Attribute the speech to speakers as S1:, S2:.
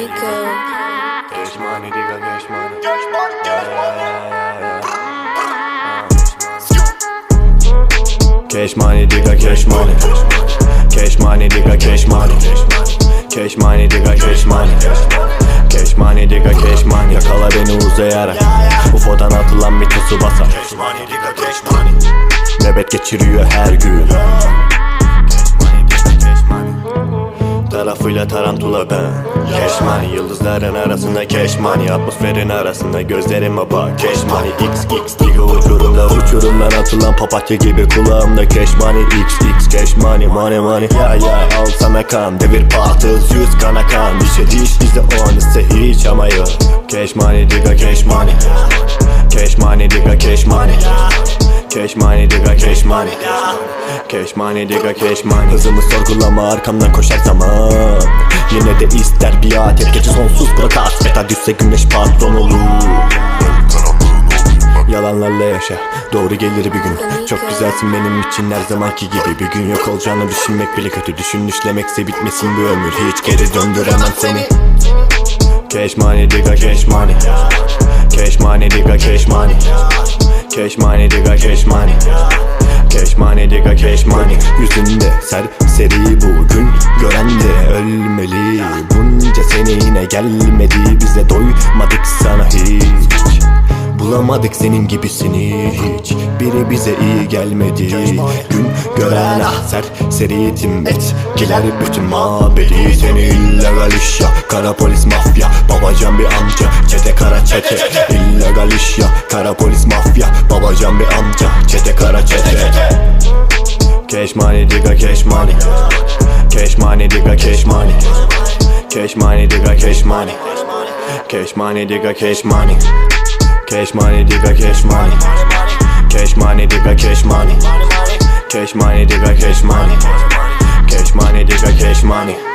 S1: Nico.
S2: Cash money, nigga, cash money. Cash money, nigga, cash money. Cash money, nigga, cash money. Cash money, nigga, cash money. Cash money, nigga, cash money. Yakala beni uzayarak UFO'dan atılan bir tusu basar. Cash money, nigga, cash money. Nöbet geçiriyor her gün. Tarafıyla tarantula ben. Cash money, yıldızların arasında cash money. Atmosferin arasında gözlerime bak. Cash money, XX gibi uçurumda. Uçurumdan atılan papatya gibi kulağımda cash money, XX cash money, money money. Ya al sana kan, devir pahtız, yüz kana kan. Dişe diş, bizde on ise hiç ama yok. Cash money, digga cash money. Cash money, digga cash money. Cash money, digga cash money. Cash money, digga cash money. Hızımı sorgulama, arkamdan koşar zaman. Yine de ister biat et, gece sonsuz bırak asfeta. Düşse güneş patron olur. Yalanlarla yaşa, doğru gelir bir gün. Çok güzelsin benim için her zamanki gibi. Bir gün yok olacağını düşünmek bile kötü. Düşünüşlemekse bitmesin bu ömür, hiç geri döndüremem seni. Cash money, digga cash money. Cash money, digga cash money. Cash money, digga cash money. Cash money, digga cash money. Yüzünde serseri bugün gören de ölmeli. Bunca sene yine gelmedi, bize doymadık sana hiç. Bulamadık senin gibisini hiç. Biri bize iyi gelmedi. Gün gören serseri tim etkiler bütün mabedi. Seni illegal iş ya, kara polis mafya. Babacan bir amca, çete kara çete. İllegal iş ya, kara polis mafya. Babacan bir amca, çete kara çete. Cash money, digga cash money. Cash money, digga cash money. Cash money, digga cash money. Cash money, digga cash money. Cash money, digga cash money. Cash money, digga cash money. Cash money, digga cash money. Cash money, digga cash money.